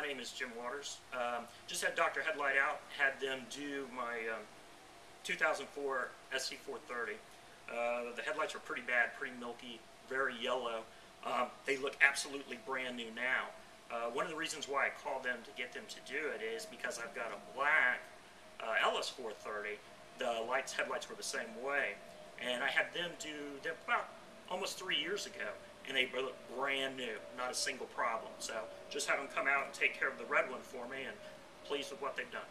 name is Jim Waters. Just had Dr. Headlight out, had them do my 2004 SC430. The headlights are pretty bad, pretty milky, very yellow. They look absolutely brand new now. One of the reasons why I called them to get them to do it is because I've got a black LS430. The headlights were the same way, and I had them do them about almost 3 years ago, and they look brand new, not a single problem. So just have them come out and take care of the red one for me, and pleased with what they've done.